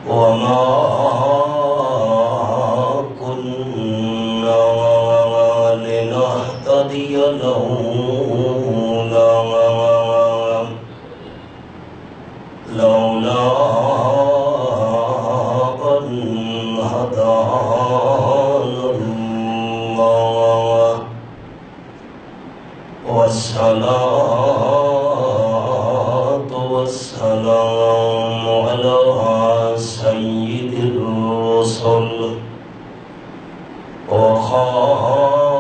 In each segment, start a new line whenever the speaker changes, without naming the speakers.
وما كنا لنهتدي لولا أن هدانا الله والصلاة والسلام على سيد الرسل وخاتم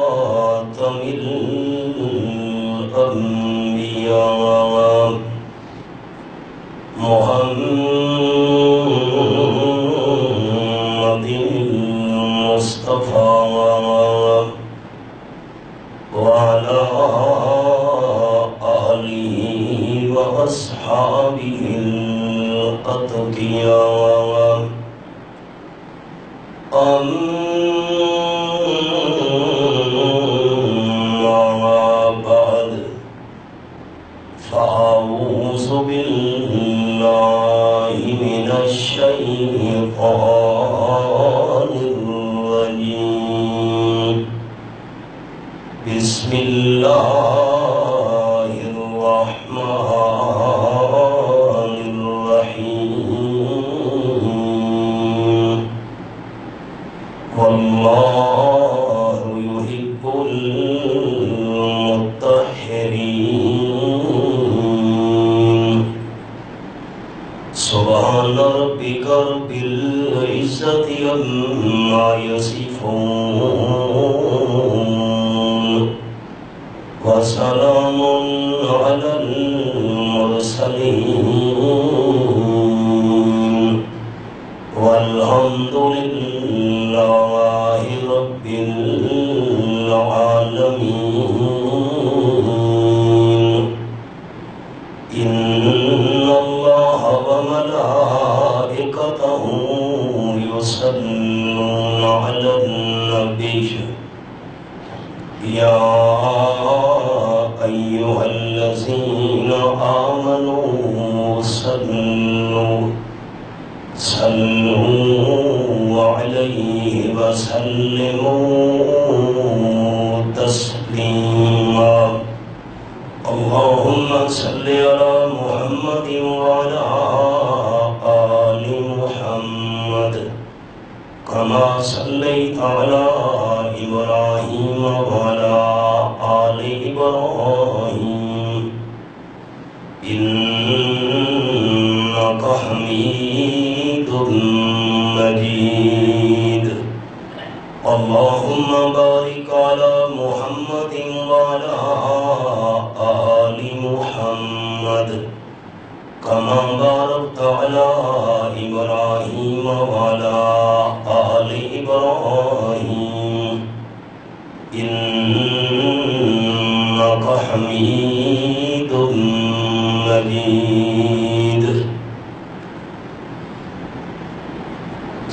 الأنبياء محمد المصطفى وعلى آله وأصحابه الأتقياء أما بعد فأعوذ بالله من الشيطان الرجيم بسم الله الرحمن الرحيم والله يحب المطهرين سبحان ربك رب العزة عما يصفون وسلام على المرسلين والحمد لله رب العالمين إن الله وملائكته يصلون على النبي يا أيها الذين آمنوا صلوا عليه وسلموا تسليما اللهم صل على محمد وعلى آل محمد كما صليت على إبراهيم وعلى آل إبراهيم إنك حميد مجيد اللهم بارك على محمد وعلى آل محمد كما باركت على إبراهيم وعلى آل إبراهيم إنك حميد مجيد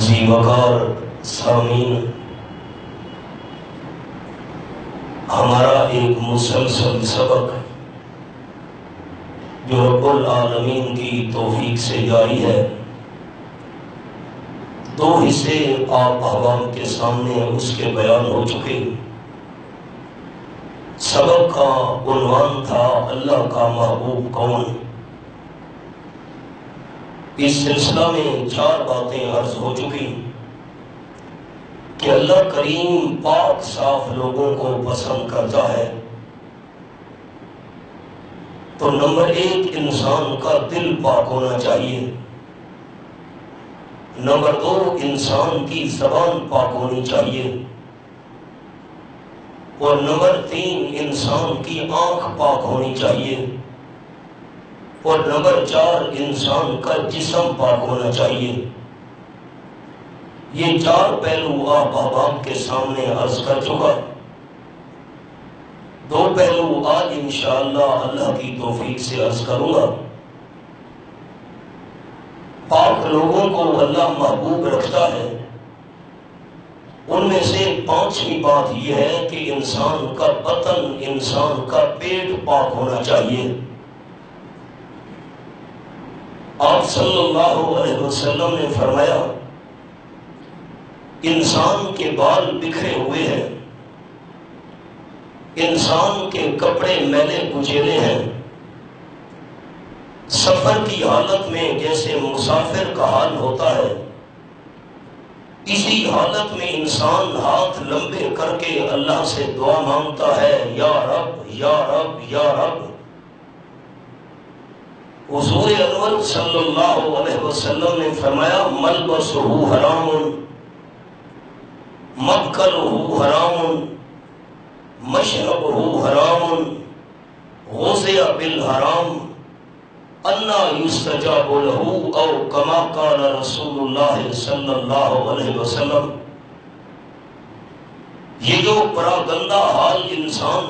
ذی وقار سامعین، ہمارا ایک مسلسل سبق جو رب العالمین کی توفیق سے جاری ہے، دو حصے آپ عوام کے سامنے اس کے بیان ہو چکے۔ سبق کا عنوان تھا اللہ کا محبوب کون۔ اس سلسلہ میں 4 باتیں عرض ہو چکی کہ اللہ کریم پاک صاف لوگوں کو پسند کرتا ہے، تو نمبر 1 انسان کا دل پاک ہونا چاہیے، نمبر 2 انسان کی زبان پاک ہونی چاہیے، اور نمبر 3 انسان کی آنکھ پاک ہونی چاہیے، اور نمبر 4 انسان کا جسم پاک ہونا چاہیے۔ یہ 4 پہلو آپ عوام کے سامنے عرض کر چکا۔ 2 پہلو آج انشاءاللہ اللہ کی توفیق سے عرض کروں گا۔ پاک لوگوں کو اللہ محبوب رکھتا ہے، ان میں سے 5ویں بات یہ ہے کہ انسان کا بطن، انسان کا پیٹ پاک ہونا چاہیے۔ آپ صلی اللہ علیہ وسلم نے فرمایا انسان کے بال بکھرے ہوئے ہیں، انسان کے کپڑے میلے کچیلے ہیں، سفر کی حالت میں جیسے مسافر کا حال ہوتا ہے اسی حالت میں انسان ہاتھ لمبے کر کے اللہ سے دعا مانگتا ہے، یا رب یا رب یا رب۔ حضور انور صلی اللہ علیہ وسلم نے فرمایا ملبسہ حرام، مأکلہ حرام، مشربہ حرام، غذی بالحرام، انا یستجاب لہ او کما قال رسول اللہ صلی اللہ علیہ وسلم۔ یہ جو بڑا گندا حال انسان،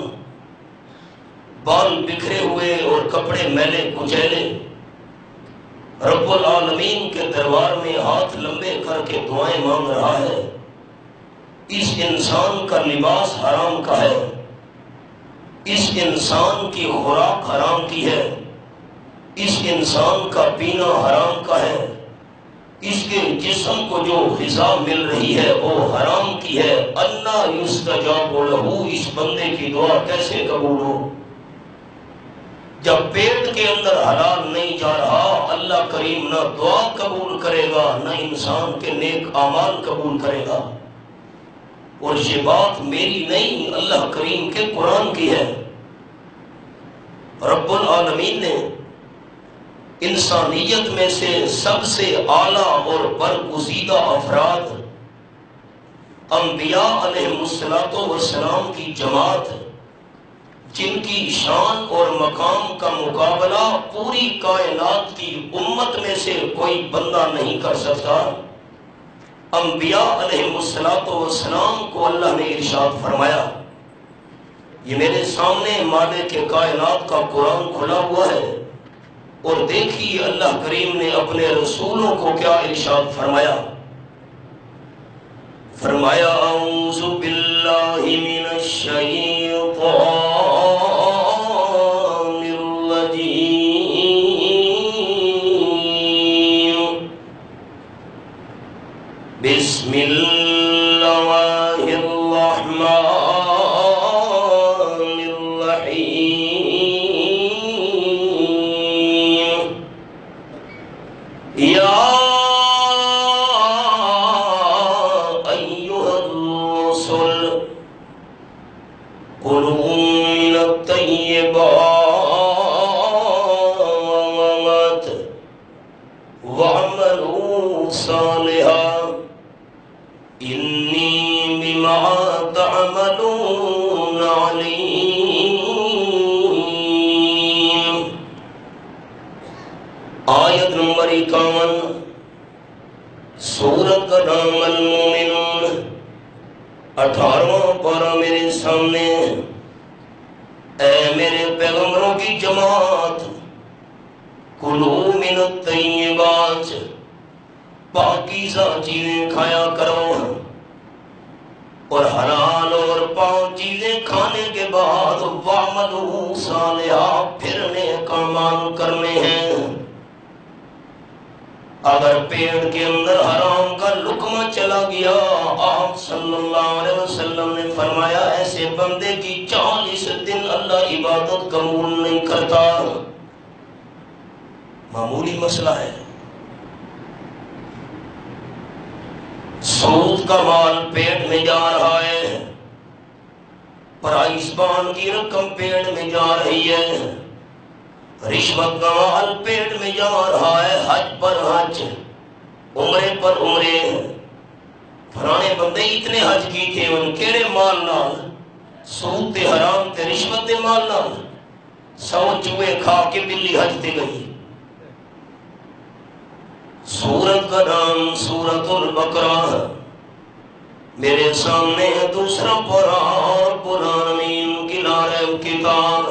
بال بکھرے ہوئے اور کپڑے میلے کچیلے، رب العالمین کے دربار میں ہاتھ لمبے کر کے دعائیں مانگ رہا ہے، اس انسان کا لباس حرام کا ہے، اس انسان کی خوراک حرام کی ہے، اس انسان کا پینا حرام کا ہے، اس کے جسم کو جو غذا مل رہی ہے وہ حرام کی ہے۔ انا یستجاب لہ، اس بندے کی دعا کیسے قبول ہو؟ جب پیٹ کے اندر حلال نہیں جا رہا، اللہ کریم نہ دعا قبول کرے گا نہ انسان کے نیک اعمال قبول کرے گا۔ اور یہ بات میری نہیں، اللہ کریم کے قرآن کی ہے۔ رب العالمین نے انسانیت میں سے سب سے اعلیٰ اور برگزیدہ افراد انبیاء علیہ السلام کی جماعت، جن کی شان اور مقام کا مقابلہ پوری کائنات کی امت میں سے کوئی بندہ نہیں کر سکتا، انبیاء علیہ السلام کو اللہ نے ارشاد فرمایا۔ یہ میرے سامنے مالک کائنات کا قرآن کھلا ہوا ہے، اور دیکھیے اللہ کریم نے اپنے رسولوں کو کیا ارشاد فرمایا۔ فرمایا اعوذ باللہ من الشیطان الرجیم، بسم اللہ الرحمن آیت نمبر 51، سورت کا نام المومنون، 18واں پارہ میرے سامنے۔ اے میرے پیغمبروں کی جماعت، کلوا من الطیبات، پاکیزہ چیزیں کھایا کرو، اور حلال اور پاک چیزیں کھانے کے بعد وَعْمَلُوا صَالِحًا، پھر نیک اعمال کرنے ہیں۔ اگر پیڑ کے اندر حرام کا لقمہ چلا گیا، آپ صلی اللہ علیہ وسلم نے فرمایا ایسے بندے کی 40 دن اللہ عبادت قبول نہیں کرتا۔ معمولی مسئلہ ہے۔ سود کا مال پیٹ میں جا رہا ہے، پرائز بانڈ کی رقم پیٹ میں جا رہی ہے، رشوت کا مال پیٹ میں جا رہا ہے، حج پر حج، عمرے پر عمرے۔ پرانے بندے اتنے حج کی تھے، ان کیڑے مال نال؟ سود تے حرام تے رشوت دے مال نال۔ 100 چوہے کھا کے بلی حج تے گئی۔ سورت کا نام سورت البقرہ، میرے سامنے دوسرا پارہ، اور قرآن امین کی نعرہ کتاب۔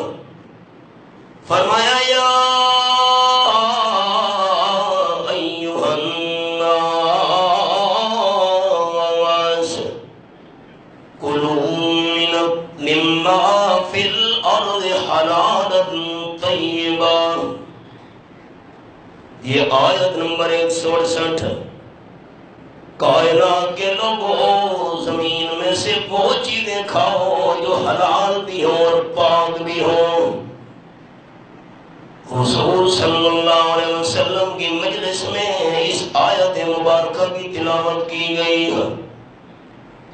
فرمایا یا ایھا الناس کلوا مما فی الارض حلالا طیبا۔ یہ آیت نمبر 168، کائنات کے لوگوں زمین میں سے وہ چیزیں کھاؤ جو حلال بھی ہوں اور پاک بھی ہوں۔ حضور صلی اللہ علیہ وسلم کی مجلس میں اس آیت مبارکہ کی تلاوت کی گئی،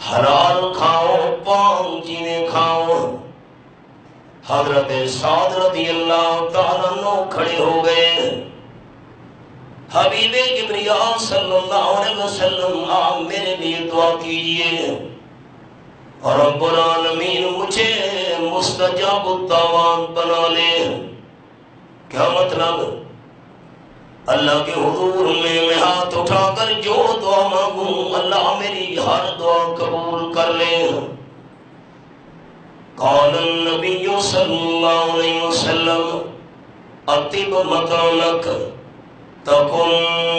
حلال کھاؤ پاک چیزیں کھاؤ۔ حضرت سعد رضی اللہ تعالیٰ عنہ کھڑے ہو گئے، حبیب کبریاء صلی اللہ علیہ وسلم آپ میرے لیے دعا کیجئے اور رب العالمین مجھے مستجاب الدعوات بنا لے۔ کیا مطلب؟ اللہ کے حضور میں ہاتھ اٹھا کر جو دعا مانگوں اللہ میری ہر دعا قبول کر لے۔ قال النبی صلی اللہ علیہ وسلم اطب مکانک تکن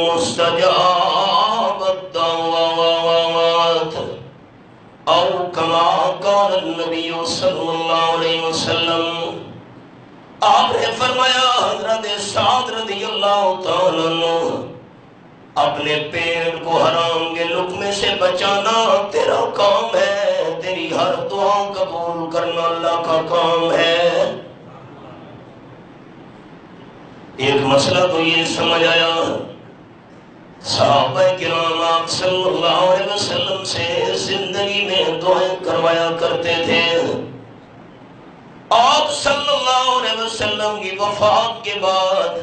مستجاب الدعوات، او کما قال النبی صلی اللہ علیہ وسلم۔ آپ نے فرمایا حضرت سعد رضی اللہ تعالیٰ عنہ، اپنے پیٹ کو حرام کے لقمے سے بچانا تیرا کام ہے، تیری ہر دعا قبول کرنا اللہ کا کام ہے۔ ایک مسئلہ تو یہ سمجھ آیا، صحابہ کرام آپ صلی اللہ علیہ وسلم سے زندگی میں دعائیں کروایا کرتے تھے۔ آپ صلی اللہ علیہ وسلم کی وفات کے بعد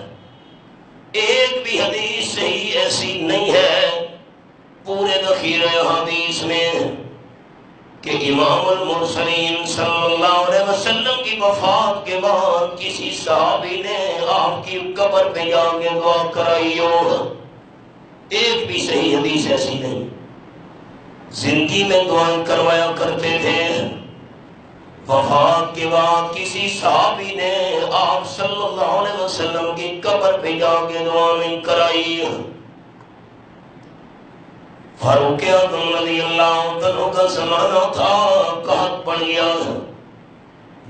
ایک بھی حدیث صحیح ایسی نہیں ہے پورے ذخیرہ حدیث میں کہ امام المرسلین صلی اللہ علیہ وسلم کی وفات کے بعد کسی صحابی نے آپ کی قبر پہ جا کے دعا کرائی ہو۔ ایک بھی صحیح حدیث ایسی نہیں، زندگی میں دعائیں کروایا کرتے تھے، وفات کے بعد کسی صحابی نے آپ صلی اللہ علیہ وسلم کی قبر پہ جا کے دعا نہیں کرائی۔ فاروق اعظم رضی اللہ عنہ کا زمانہ تھا، قحط پڑ گیا،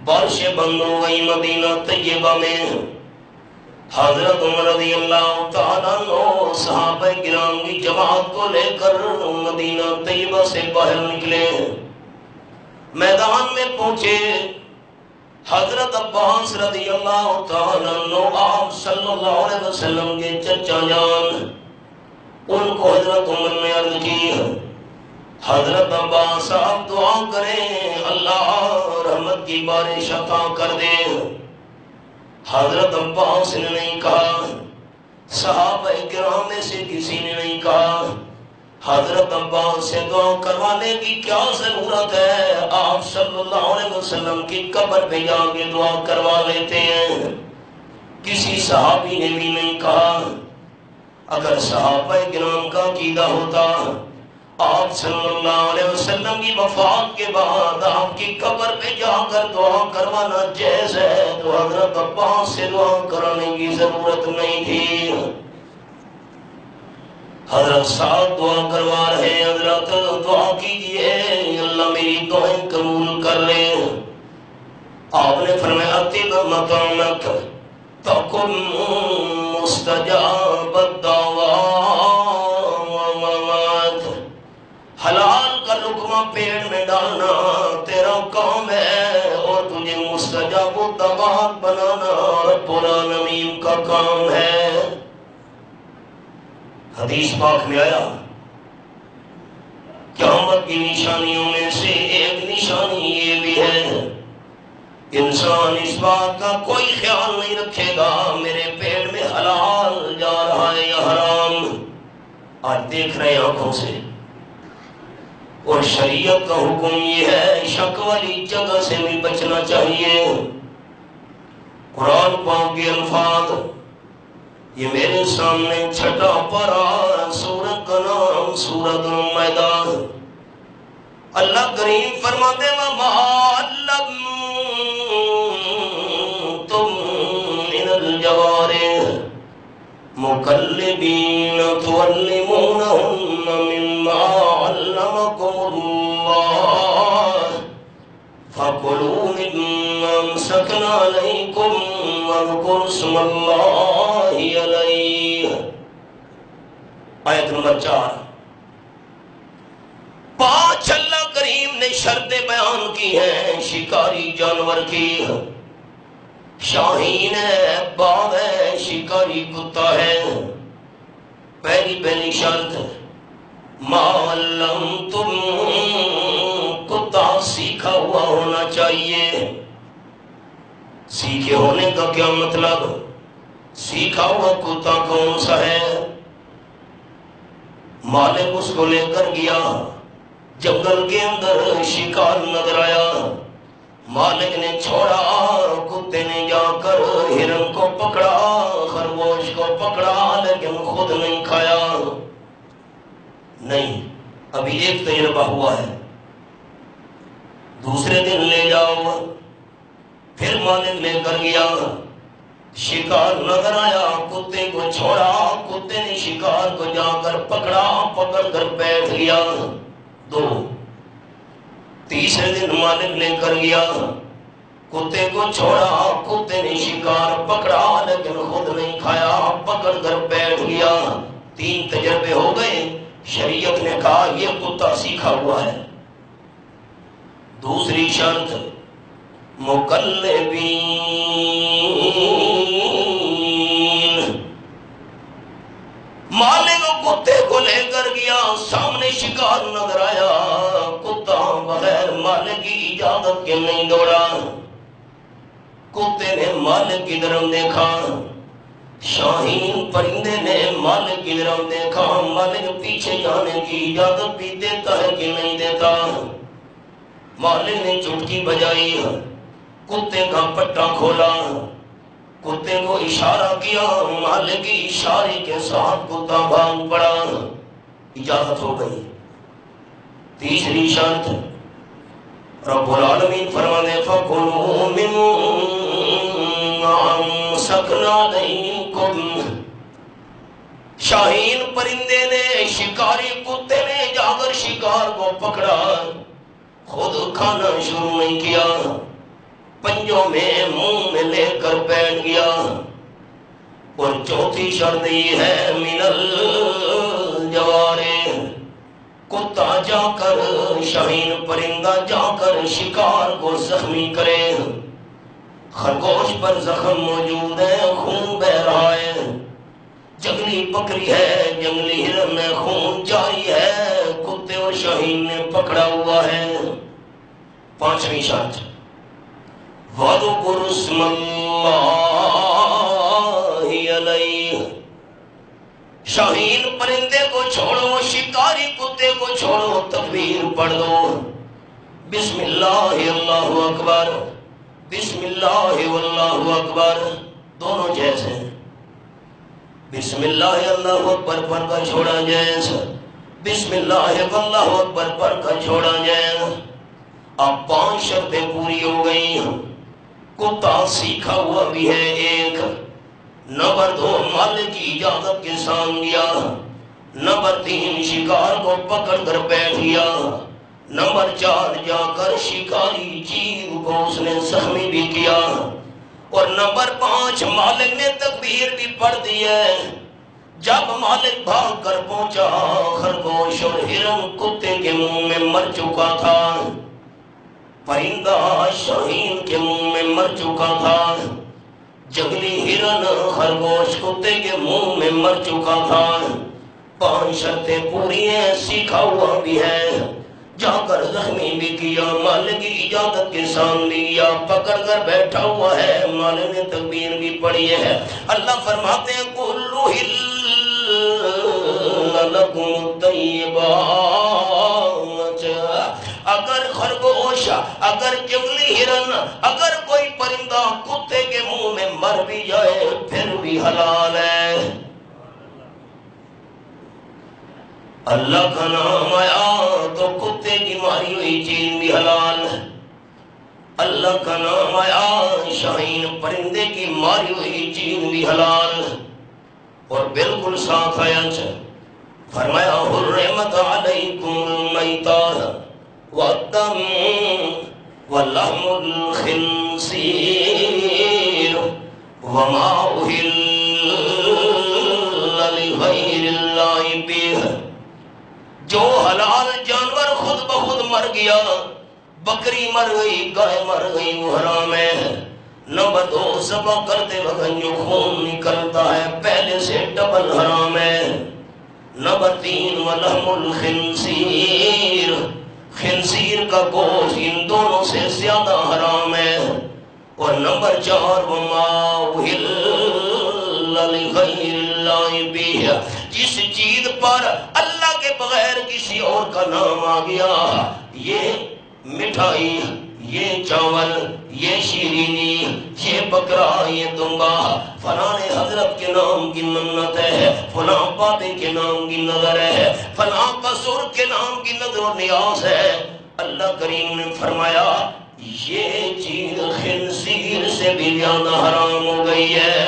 بارشیں بند ہو گئی مدینہ طیبہ میں۔ حضرت عمر رضی اللہ تعالیٰ عنہ صحابہ کرام کی جماعت کو لے کر مدینہ طیبہ سے باہر نکلے، میدان میں پہنچے۔ حضرت عباس رضی اللہ تعالیٰ عنہ آپ صلی اللہ علیہ وسلم کے چچا جان، ان کو حضرت عمر نے عرض کی، حضرت عباس آپ دعا کریں اللہ رحمت کی بارش عطا کر دے۔ حضرت عباس نے نہیں کہا، صحابہ کرام میں سے کسی نے نہیں کہا، حضرت عباس سے دعا کروانے کی کیا ضرورت ہے، آپ صلی اللہ علیہ وسلم کی قبر پہ جا کے دعا کروا لیتے ہیں۔ کسی صحابی نے بھی نہیں کہا۔ اگر صحابہ کرام کا عقیدہ ہوتا آپ صلی اللہ علیہ وسلم کی وفات کے بعد آپ کی قبر پہ جا کر دعا کروانا جائز ہے تو حضرت عباس سے دعا کرانے کی ضرورت نہیں تھی۔ حضرت صاحب دعا کروا رہے ہیں، حضرت دعا کیجئے اللہ میری دعائیں قبول کر لے۔ آپ نے فرمایا اطب مکانک تکن مستجاب الدعوات، حلال کا لقمہ پیٹ میں ڈالنا تیرا کام ہے اور تجھے مستجاب الدعوات بنانا رب العالمین کا کام ہے۔ حدیث پاک میں آیا قیامت کی نشانیوں میں سے ایک نشانی یہ بھی ہے، انسان اس بات کا کوئی خیال نہیں رکھے گا میرے پیٹ میں حلال جا رہا ہے یا حرام۔ آج دیکھ رہے ہیں آنکھوں سے، اور شریعت کا حکم یہ ہے شک والی جگہ سے بھی بچنا چاہیے۔ قرآن پاک کے الفاظ یہ میرے سامنے چھٹا پارا، سورت کا نام سورت المائدہ۔ اللہ کریم فرماتے وَمَا عَلَّمْتُم مِّنَ الْجَوَارِحِ مُكَلِّبِينَ تُعَلِّمُونَهُنَّ مِمَّا عَلَّمَكُمُ اللَّهُ فَكُلُوا مِمَّا أَمْسَكْنَا عَلَيْكُمْ وَاذْكُرُوا اسْمَ اللَّهِ عَلَيْهِ آیت نمبر 4. 5 اللہ کریم نے شرطیں بیان کی ہیں شکاری جانور کی. شاہین ہے، باغ ہے، شکاری کتا ہے. پہلی شرط معلم تم، کتا سیکھا ہوا ہونا چاہیے. سیکھے ہونے کا کیا مطلب؟ سیکھا ہوا کتا کون سا ہے؟ مالک اس کو لے کر گیا، جنگل کے اندر شکار نظر آیا، مالک نے چھوڑا، کتے نے جا کر ہرن کو پکڑا، خرگوش کو پکڑا، لیکن خود نہیں کھایا. نہیں، ابھی ایک تجربہ ہوا ہے. دوسرے دن لے جاؤ. پھر مالک لے کر گیا، شکار نظر آیا، کتے کو چھوڑا، کتے نے شکار کو جا کر پکڑا، پکڑ کر بیٹھ گیا. 2. تیسرے دن مالک لے کر گیا، کتے کو چھوڑا، کتے نے شکار پکڑا لیکن خود نہیں کھایا، پکڑ کر بیٹھ گیا. 3 تجربے ہو گئے. شریعت نے کہا یہ کتا سیکھا ہوا ہے. دوسری شرط مکلبین، مالک کتے کو لے کر گیا، سامنے شکار نظر آیا، کتا بغیر مالک کی اجازت کے نہیں دوڑا. کتے نے مالک کی طرف دیکھا، شاہین پرندے نے مالک کی طرف دیکھا. مالک پیچھے جانے کی اجازت بھی دیتا ہے کہ نہیں دیتا؟ مالک نے چٹکی بجائی، کتے کا پٹا کھولا، کتے کو اشارہ کیا، مالک کی اشارے کے ساتھ کتا بھاگ پڑا. اجازت ہو گئی. تیسری شرط رب العالمین فرمانے فَكُلُوا مِمَّا أَمْسَكْنَا عَلَيْكُمْ. شاہین پرندے نے، شکاری کتے نے جا کر شکار کو پکڑا، خود کھانا شروع نہیں کیا، پنجوں میں منہ میں لے کر بیٹھ گیا. اور چوتھی شرط یہ ہے من الجوارح، کتا جا کر، شاہین پرندہ جا کر شکار کو زخمی کرے. خرگوش پر زخم موجود ہے، خون بہ رہا ہے. جنگلی بکری ہے، جنگلی ہرن میں خون جاری ہے، کتے اور شاہین نے پکڑا ہوا ہے. 5ویں شرط وَاذْكُرُوا اسْمَ اللَّهِ عَلَيْهِ. شاہین پرندے کو چھوڑو، شکاری کتے کو چھوڑو، تکبیر پڑھ دو. بسم اللہ اللہ اکبر، بسم اللہ واللہ اکبر، دونوں جیسے ہیں. بسم اللہ اللہ اکبر پڑھ کر چھوڑا جائے، بسم اللہ واللہ اکبر پڑھ کر چھوڑا جائے. اب 5 شرطیں پوری ہو گئی. کتا سیکھا ہوا بھی ہے 1. نمبر 2 مالک کی اجازت کے ساتھ گیا. نمبر 3 شکار کو پکڑ کر بیٹھ گیا. نمبر 4 جا کر شکاری چیز کو اس نے زخمی بھی کیا. اور نمبر 5 مالک نے تکبیر بھی پڑھ دی ہے. جب مالک بھاگ کر پہنچا، خرگوش اور ہرن کتے کے منہ میں مر چکا تھا، پرندہ شاہین کے منہ میں مر چکا تھا، جنگلی ہرن خرگوش کتے کے منہ میں مر چکا تھا. 5 شرطیں پوری ہیں، سیکھا ہوا بھی ہے، جا کر زخمی بھی کیا، مالک کی اجازت کے سامنے لیا، پکڑ کر بیٹھا ہوا ہے، مالک نے تکبیر بھی پڑھی ہے. اللہ فرماتے ہیں کُلُّ حِلٌّ لَكُمُ الطَّيِّبَاتُ. اگر خرگوش، اگر جنگلی ہرن، اگر کوئی پرندہ کتے کے منہ میں مر بھی جائے پھر بھی حلال ہے. اللہ کا نام آیا تو کتے کی ماری ہوئی چیز بھی حلال ہے. اللہ کا نام آیا شاہین پرندے کی ماری ہوئی چیز بھی حلال ہے. اور بالکل صاف آیت فرمایا حرمت علیکم المیتۃ والدم ولحم الخنزیر وما أهل لغير الله بھی ہے۔ جو حلال جانور خود بخود مر گیا، بکری مر گئی، گائے مر گئی، وہ حرام ہے۔ نمبر 2، ذبح کرتے وقت جو خون نکلتا ہے پہلے سے ڈبل حرام ہے۔ نمبر 3، وَلَحْمُ الْخِنْزِيرِ، خنزیر کا گوشت ان دونوں سے زیادہ حرام ہے۔ اور نمبر 4، وَمَا أُهِلَّ لِغَيْرِ اللَّهِ بِهِ، جس چیز پر اللہ کے بغیر کسی اور کا نام آ گیا، یہ مٹھائی، یہ چاول، یہ شیرینی، یہ بکرا، یہ دمبا، فلاں حضرت کے نام کی منت ہے، فلاں بابے کے نام کی نظر ہے، فلاں بزرگ کے نام کی نظر و نیاز ہے۔ اللہ کریم نے فرمایا یہ چیز خنزیر سے بھی زیادہ حرام ہو گئی ہے۔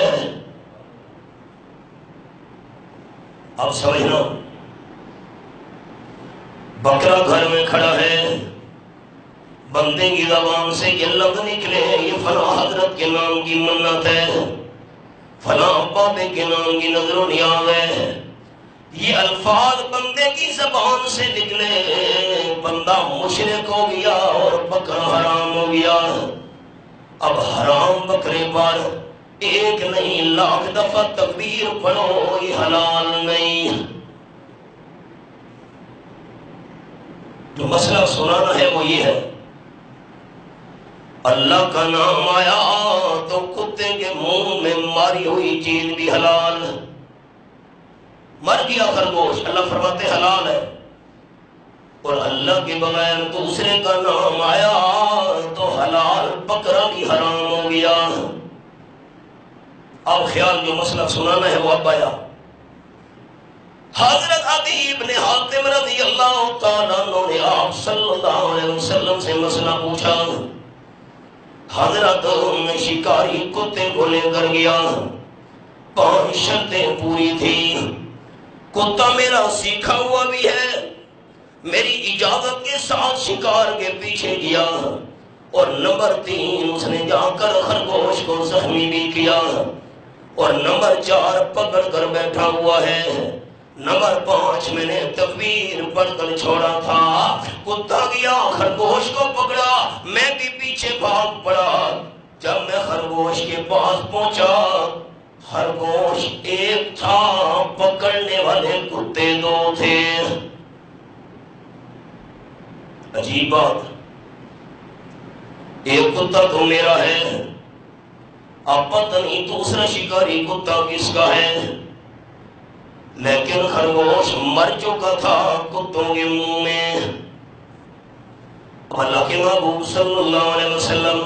اب سمجھنا، بکرا گھر میں کھڑا ہے، بندے کی زبان سے یہ لفظ نکلے یہ فلاں حضرت کے نام کی منت ہے، فلاں بابے کے نام کی نظر و نیاز ہے، یہ الفاظ بندے کی زبان سے نکلے، بندہ مشرک ہو گیا اور بکرا حرام ہو گیا۔ اب حرام بکرے پر ایک نہیں لاکھ دفعہ تکبیر پڑھو، یہ حلال نہیں۔ جو مسئلہ سنانا ہے وہ یہ ہے، اللہ کا نام آیا تو کتے کے منہ میں ماری ہوئی چیز بھی حلال، مر گیا خرگوش اللہ فرماتے حلال ہے، اور اللہ کے بغیر دوسرے کا نام آیا تو حلال بکرا بھی حرام ہو گیا۔ اب خیال جو مسئلہ سنانا ہے وہ اب آیا۔ حضرت عدی بن حاتم رضی اللہ تعالیٰ عنہ نے آپ صلی اللہ علیہ وسلم سے مسئلہ پوچھا۔ حضرت میں شکاری کتے کو لے کر گیا، 5 شرطیں پوری تھی، کتا میرا سیکھا ہوا بھی ہے، میری اجازت کے ساتھ شکار کے پیچھے گیا، اور نمبر 3 اس نے جا کر خرگوش کو زخمی بھی کیا، اور نمبر 4 پکڑ کر بیٹھا ہوا ہے، نمبر 5 میں نے تکبیر پڑھ کر چھوڑا تھا، کتا گیا خرگوش کو پکڑا، میں بھی پیچھے بھاگ پڑا، جب میں خرگوش کے پاس پہنچا خرگوش ایک تھا، پکڑنے والے کتے 2 تھے۔ عجیب بات، ایک کتا تو میرا ہے، اب پتہ نہیں دوسرا شکاری کتا کس کا ہے، لیکن خرگوش مر چکا تھا کتوں کے منہ میں۔ اللہ کے محبوب صلی اللہ علیہ وسلم،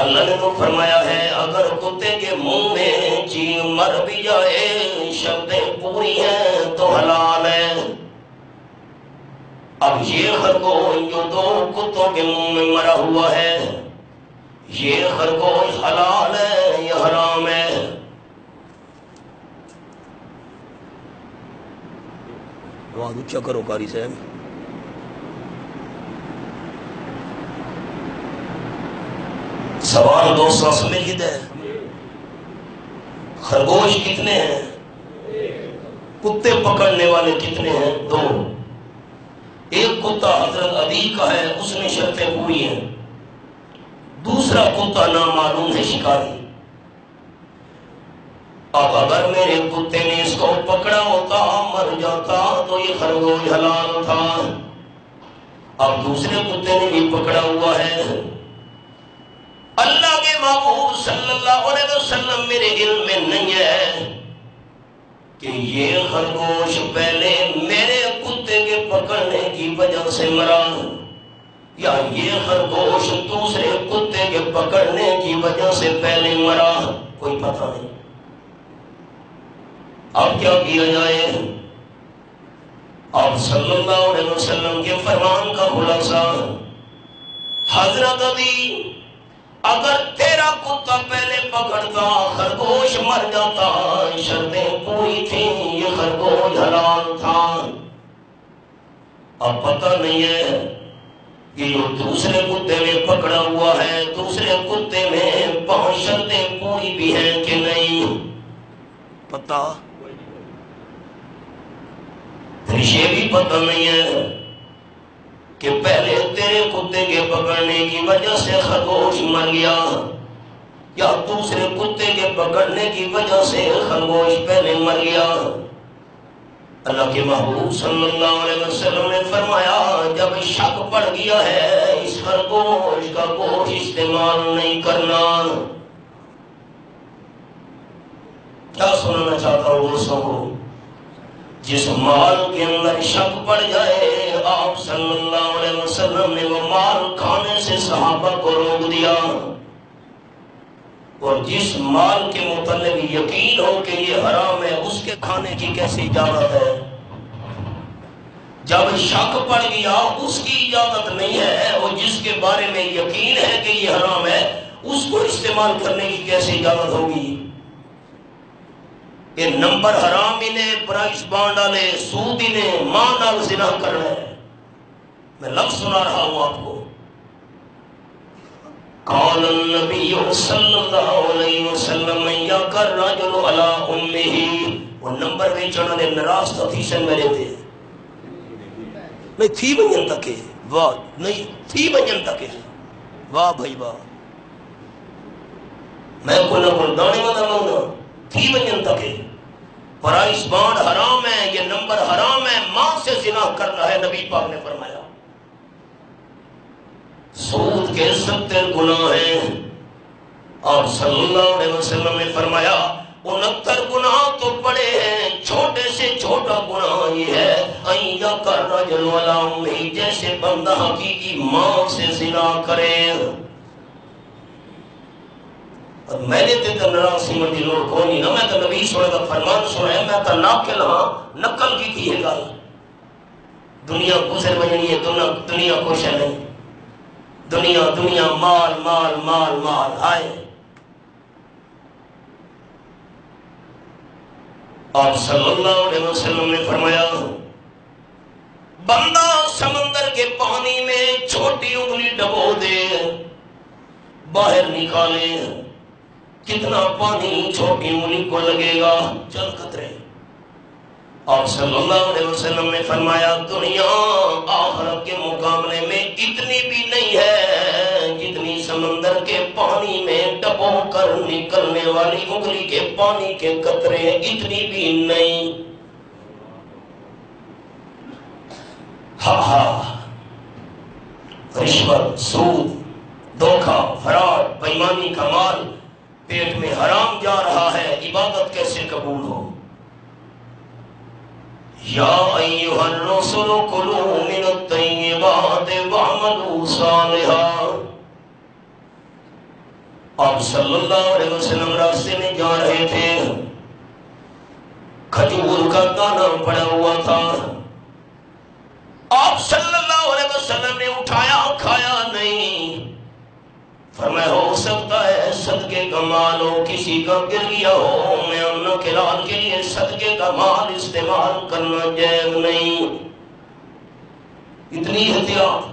اللہ نے تو فرمایا ہے اگر کتے کے منہ میں چیز مر بھی جائے شرطیں پوری ہیں تو حلال ہے۔ اب یہ خرگوش جو 2 کتوں کے منہ میں مرا ہوا ہے، یہ خرگوش حلال ہے یا حرام ہے؟ آواز اونچا کرو قاری صاحب۔ سوال دوستوں سمجھ لیتے ہیں، خرگوش کتنے ہیں؟ کتے پکڑنے والے کتنے ہیں؟ 2۔ ایک کتا حضرت عدی کا ہے، اس میں شرطیں پوری ہیں، دوسرا کتا نامعلوم ہے شکاری۔ اب اگر میرے کتے نے اس کو پکڑا ہوتا مر جاتا تو یہ خرگوش حلال تھا، اب دوسرے کتے نے بھی پکڑا ہوا ہے۔ اللہ کے محبوب صلی اللہ علیہ وسلم میرے علم میں نہیں ہے کہ یہ خرگوش پہلے میرے کتے کے پکڑنے کی وجہ سے مرا یا یہ خرگوش دوسرے کتے کے پکڑنے کی وجہ سے پہلے مرا، کوئی پتہ نہیں۔ اب کیا کیا جائے؟ اب صلی اللہ علیہ وسلم کے فرمان کا خلاصہ، حضرت عدی اگر تیرا کتا پہلے پکڑتا خرگوش مر جاتا، شرطیں پوری تھیں، یہ خرگوش حلال تھا۔ اب پتہ نہیں ہے کہ جو دوسرے کتے میں پکڑا ہوا ہے دوسرے کتے میں 5 شرطیں پوری بھی ہیں کہ نہیں، پتہ یہ بھی پتہ نہیں ہے کہ پہلے تیرے کتے کے پکڑنے کی وجہ سے خرگوش مر گیا یا دوسرے کتے کے پکڑنے کی وجہ سے خرگوش پہلے مر گیا۔ اللہ کے محبوب صلی اللہ علیہ وسلم نے فرمایا جب شک پڑ گیا ہے اس خرگوش کا گوشت استعمال نہیں کرنا۔ کیا سنانا چاہتا ہوں دوستوں کو؟ جس مال کے اندر شک پڑ جائے آپ صلی اللہ علیہ وسلم نے وہ مال کھانے سے صحابہ کو روک دیا، اور جس مال کے متعلق یقین ہو کہ یہ حرام ہے اس کے کھانے کی کیسی اجازت ہے؟ جب شک پڑ گیا اس کی اجازت نہیں ہے، اور جس کے بارے میں یقین ہے کہ یہ حرام ہے اس کو استعمال کرنے کی کیسی اجازت ہوگی؟ کہ نمبر حرام ہی نے، پرائس بانڈ والے سود ہی نے، ماں نال زنا کر رہے ہیں۔ میں لفظ سنا رہا ہوں آپ کو۔ قال النبی صلی اللہ علیہ وسلم یقر الرجل علی امہ، وہ نمبر بیچن والے ناراض تھی سے میرے تھے نہیں تھی بنجن تک ہے، واہ نہیں تھی بنجن تک ہے، واہ بھائی واہ، میں کو نہ دانے والا ہونا تھی بنجن تک ہے۔ پرائس بانڈ حرام ہے، یہ نمبر حرام ہے، ماں سے زنا کر رہا ہے، نبی پاک نے فرمایا۔ سود کے 70 گناہ ہیں، اور صلی اللہ علیہ وسلم نے فرمایا 69 گناہ تو بڑے ہیں، چھوٹے سے چھوٹا گناہ یہ ہے ان یقر رجل علی امہ، جیسے بندہ حقیقی ماں سے زنا کرے۔ اور میں نے تے ناراض سمجھ دی لوڑ کوئی نہیں، میں تو نبی صلی اللہ علیہ وسلم کا فرمان سنا، میں تو ناقل ہاں، نقل کی تھی یہ گل۔ دنیا گزر بجنی ہے، دنیا کچھ ہے نہیں، دنیا دنیا مال مال مال مال آئے۔ آپ صلی اللہ علیہ وسلم نے فرمایا بندہ سمندر کے پانی میں چھوٹی انگلی ڈبو دے، باہر نکالے، کتنا پانی چھوٹی انگلی کو لگے گا؟ چند قطرے۔ آپ صلی اللہ علیہ وسلم نے فرمایا دنیا آخرت کے مقابلے میں اتنی بھی نہیں ہے جتنی سمندر کے پانی میں ڈبو کر نکلنے والی انگلی کے پانی کے قطرے، اتنی بھی نہیں۔ رشوت، سود، دھوکہ، فراڈ، بےایمانی کا مال پیٹ میں حرام جا رہا ہے، عبادت کیسے قبول ہو؟ یا ایھا الرسل کلوا من الطیبات واعملوا صالحا۔ آپ صلی اللہ علیہ وسلم راستے میں جا رہے تھے، کھجور کا دانہ پڑا ہوا تھا، آپ صلی اللہ علیہ وسلم نے اٹھایا، کھایا نہیں۔ فرمایا ہو سکتا ہے صدقے کا مال ہو، کسی کا گر گیا ہو، میں امن کے لال کے لیے صدقے کا مال استعمال کرنا جائز نہیں۔ اتنی احتیاط۔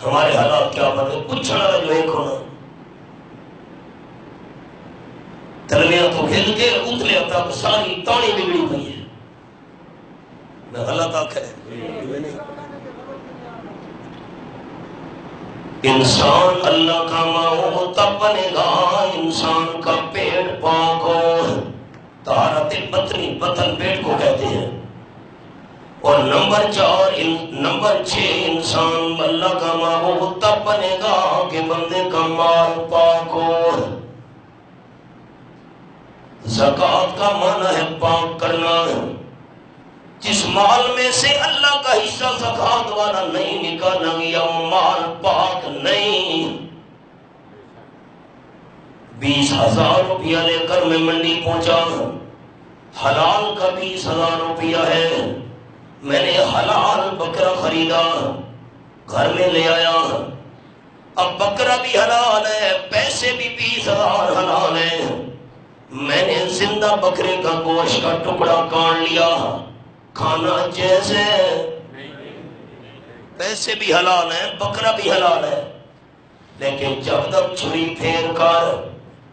ہمارے حالات کیا بنے؟ کچھ نہ جو ایک ہونا تلویاں تو کھل کے اتلے تک ساری تانی بگڑی ہوئی ہے۔ میں غلط آنکھ ہے انسان اللہ کا ماؤ تب بنے گا انسان کا پیٹ پاک ہو، طہارت بطنی، بطن پیٹ کو کہتے ہیں۔ اور نمبر 6 انسان اللہ کا ماؤ تب بنے گا کہ بندے کا مال پاک ہو۔ زکوٰۃ کا معنی ہے پاک کرنا۔ جس مال میں سے اللہ کا حصہ زکوٰۃ والا نہیں نکالا گیا وہ مال پاک نہیں۔ 20,000 روپیہ لے کر میں منڈی پہنچا، حلال کا 20,000 روپیہ ہے، میں نے حلال بکرا خریدا، گھر میں لے آیا، اب بکرا بھی حلال ہے، پیسے بھی 20,000 حلال ہیں، میں نے زندہ بکرے کا گوشت کا ٹکڑا کاٹ لیا، کھانا جیسے پیسے بھی حلال ہیں، بکرا بھی حلال ہے، لیکن جب تک چھری پھیر کر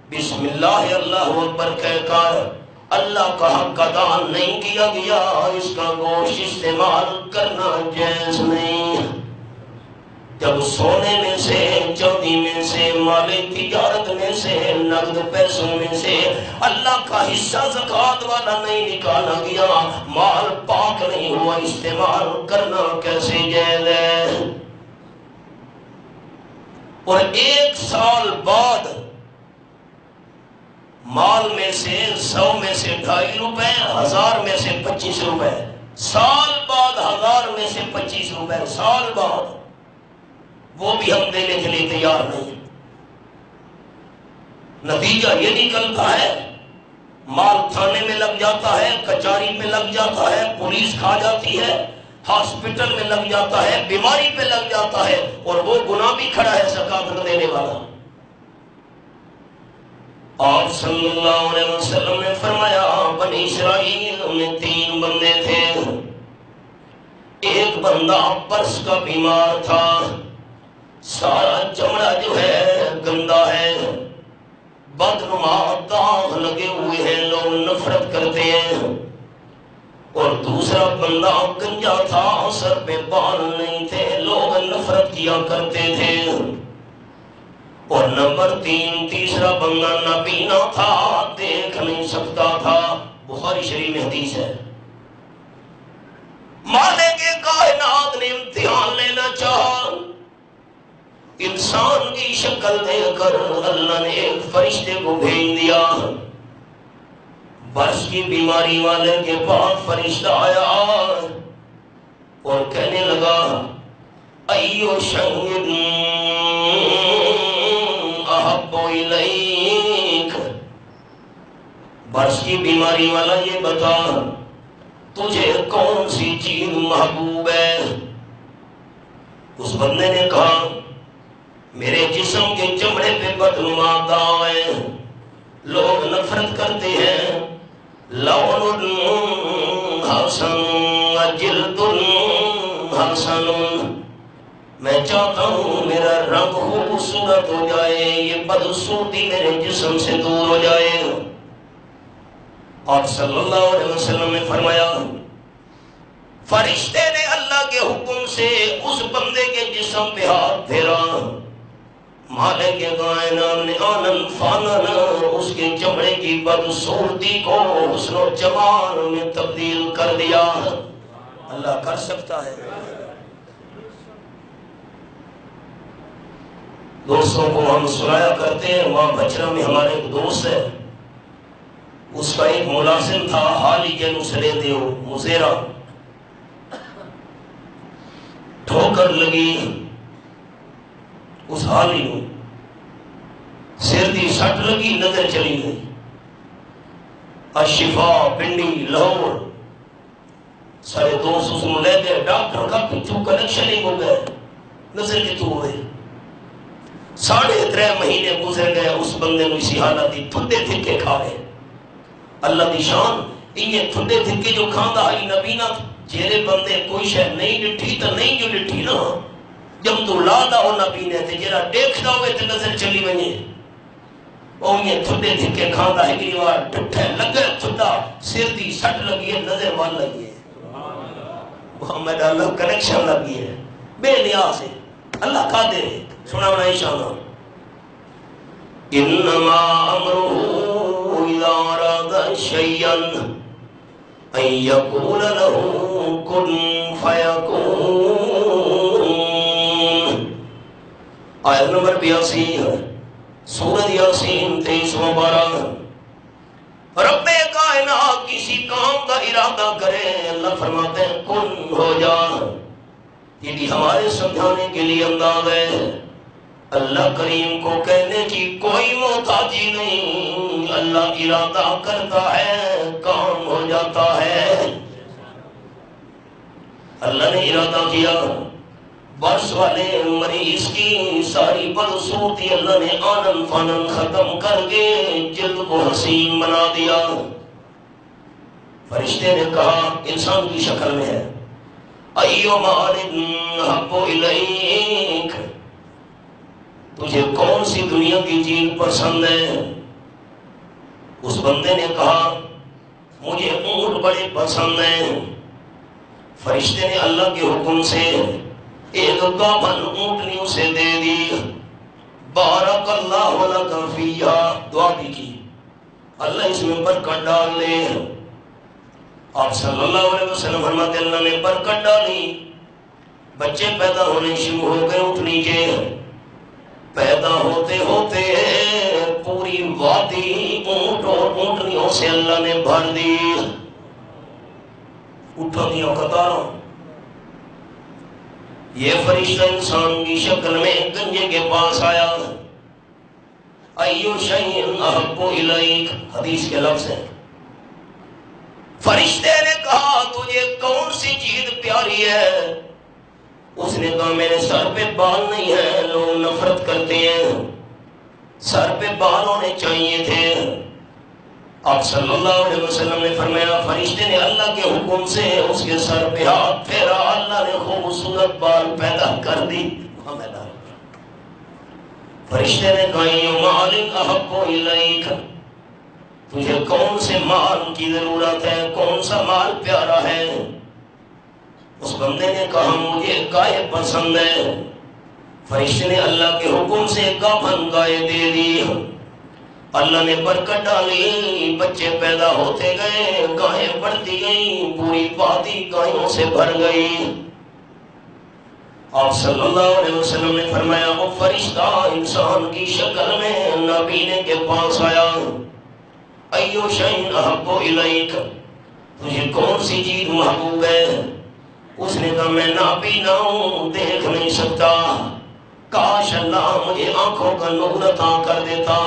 بسم اللہ اللہ اکبر کہہ کر اللہ کا حق ادا نہیں کیا گیا، اس کا گوشت استعمال کرنا جائز نہیں۔ جب سونے میں سے، چاندی میں سے، مال تجارت میں سے، نقد پیسوں میں سے اللہ کا حصہ زکوٰۃ والا نہیں نکالا گیا، مال پاک نہیں ہوا، استعمال کرنا کیسے جائز ہے؟ اور 1 سال بعد مال میں سے 100 میں سے 2.5 روپے، 1000 میں سے 25 روپے، سال بعد 1000 میں سے 25 روپے، سال بعد وہ بھی ہم دینے کے لیے تیار نہیں۔ نتیجہ یہ نکلتا ہے مال تھانے میں لگ جاتا ہے، کچہری میں لگ جاتا ہے، پولیس کھا جاتی ہے، ہاسپٹل میں لگ جاتا ہے، بیماری پہ لگ جاتا ہے، اور وہ گناہ بھی کھڑا ہے زکوٰۃ نہ دینے والا۔ آپ صلی اللہ علیہ وسلم نے فرمایا بنی اسرائیل میں 3 بندے تھے، ایک بندہ برس کا بیمار تھا، سارا چمڑا جو ہے گندا ہے، بدنما داغ لگے ہوئے ہیں، لوگ نفرت کرتے ہیں۔ اور دوسرا بندہ گنجا تھا، سر پہ بال نہیں تھے، لوگ نفرت کیا کرتے تھے۔ اور نمبر 3 تیسرا بندہ نابینا تھا، دیکھ نہیں سکتا تھا۔ بخاری شریف میں حدیث ہے۔ مالک کائنات نے امتحان لینا چاہا، انسان کی شکل دے کر اللہ نے ایک فرشتے کو بھیج دیا۔ برس کی بیماری والے کے پاس فرشتہ آیا اور کہنے لگا ایو شیء احب الیک، برس کی بیماری والا یہ بتا تجھے کون سی چیز محبوب ہے؟ اس بندے نے کہا میرے جسم کے چمڑے پہ بدنما داغ ہے، لوگ نفرت کرتے ہیں، لون حسن جلد حسن، میں چاہتا ہوں میرا رنگ خوبصورت ہو جائے، یہ بدسورتی میرے جسم سے دور ہو جائے۔ آپ صلی اللہ علیہ وسلم نے فرمایا فرشتے نے اللہ کے حکم سے اس بندے کے جسم پہ ہاتھ پھیرا، مالک کائنات نے آنن فانن اس کے چمڑے کی بدصورتی کو حسن و جمال میں تبدیل کر دیا۔ اللہ کر سکتا ہے۔ دوستوں کو ہم سنایا کرتے ہیں، وہاں بچرا میں ہمارے ایک دوست ہے، اس کا ایک ملازم تھا، حالی جنوس لے دیو مزیرہ، ٹھوکر لگی اس حالی کو، سر دی سٹ لگی، نظر چلی گئی، اشفا پنڈی لاہور، سارے دوست اس کو لے گئے، ڈاکٹر کا پچھو کنیکشن ہی ہو گئے، نظر کتوں ہوئے۔ 3.5 مہینے گزر گئے، اس بندے نے اسی حالت دی تھندے تھکے کھا گئے۔ اللہ دی شان یہ تھندے تھکے جو کھاندا ہے نبینا جیرے بندے کوئی شے نہیں ڈٹھی تو نہیں جو ڈٹھی نا، جب تو لادا ہو نبینے تے جیرا دیکھدا ہوئے تے نظر چلی ونجے، او یہ تھندے تھکے کھاندا ہے گریوار ڈٹھے لگے تھندا، سر دی سٹ لگی ہے، نظر مان لگی ہے، محمد اللہ کنیکشن لگی ہے، بے نیاز ہے، اللہ کا دے سنا بنا انشاءاللہ۔ انما امرہ اذا اراد شیئا ان یقول له کن فیکون۔ آیت نمبر 82 سورۃ یاسین 23 پارہ۔ رب کائنات کسی کام کا ارادہ کرے، اللہ فرماتے ہیں کن ہو جا، یہ بھی ہمارے سمجھانے کے لیے انداز ہے۔ اللہ کریم کو کہنے کی کوئی محتاجی نہیں، اللہ ارادہ کرتا ہے کام ہو جاتا ہے۔ اللہ نے ارادہ کیا، برس والے مریض کی ساری بدصورتی اللہ نے آنن فانن ختم کر کے جلد کو حسین بنا دیا۔ فرشتے نے کہا انسان کی شکل میں ہے، ایو مال احب الیک، تجھے کون سی دنیا کی چیز پسند ہے؟ اس بندے نے کہا مجھے اونٹ بڑے پسند ہیں۔ فرشتے نے اللہ کے حکم سے ایک گابھن اونٹنی اسے دے دی۔ بارک اللہ لک فیہا، دعا بھی کی اللہ اس میں برکت ڈال دے۔ آپ صلی اللہ علیہ وسلم فرماتے اللہ نے برکت ڈالی، بچے پیدا ہونے شروع ہو گئے اونٹنی کے۔ پیدا ہوتے ہوتے پوری وادی اونٹ اور اونٹنیوں سے اللہ نے بھر دی، اونٹنیوں قطاروں۔ یہ فرشتہ انسان کی شکل میں گنجے کے پاس آیا۔ ایو شیء احب الیک، حدیث کے لفظ ہیں۔ فرشتے نے کہا تجھے کون سی چیز پیاری ہے؟ اس نے کہا میرے سر پہ بال نہیں ہے، لوگ نفرت کرتے ہیں، سر پہ بال ہونے چاہیے تھے۔ آپ صلی اللہ علیہ وسلم نے فرمایا فرشتے نے اللہ کے حکم سے اس کے سر پہ ہاتھ پھیرا، اللہ نے خوبصورت بال پیدا کر دی۔ فرشتے نے کہا یہ مالک احب الیک، تجھے کون سے مال کی ضرورت ہے، کون سا مال پیارا ہے؟ اس بندے نے کہا مجھے گائے پسند ہے۔ فرشتے نے اللہ کے حکم سے گابھن گائے دے دی۔ اللہ نے برکت ڈالی، بچے پیدا ہوتے گئے، گائیں بڑھتی گئیں، پوری وادی گایوں سے بھر گئی۔ آپ صلی اللہ علیہ وسلم نے فرمایا وہ فرشتہ انسان کی شکل میں نابینے کے پاس آیا۔ ایو شیء احب الیک، تجھے کون سی چیز محبوب ہے؟ اس نے کہا میں نابینا ہوں، دیکھ نہیں سکتا، کاش اللہ مجھے آنکھوں کا نور عطا کر دیتا،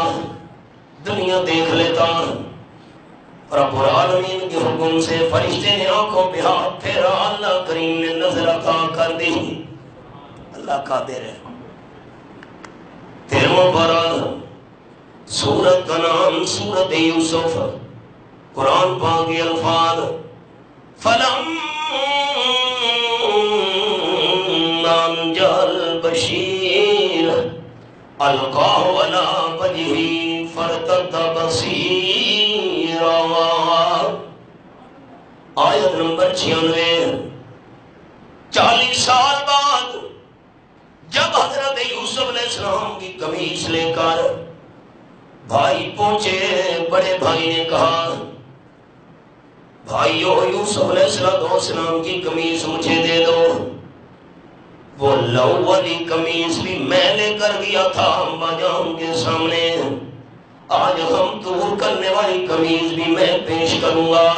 دنیا دیکھ لیتا۔ رب العالمین کے حکم سے فرشتے نے آنکھوں پہ ہاتھ پھیرا، اللہ کریم نے نظر عطا کر دی۔ اللہ قادر ہے۔ 13واں پارہ، سورت کا نام سورت یوسف، قرآن پاک کے الفاظ نجا البشیر القاہ علی وجہہ فارتد بصیرا۔ آیت نمبر 96۔ 40 سال بعد جب حضرت یوسف علیہ السلام کی قمیص لے کر بھائی پہنچے، بڑے بھائی نے کہا بھائیو یوسف علیہ السلام کی قمیص مجھے دے دو۔ وہ لو والی قمیص بھی میں لے کر گیا تھا امبا جان کے سامنے، آج ہم دور کرنے والی قمیص بھی میں پیش کروں گا۔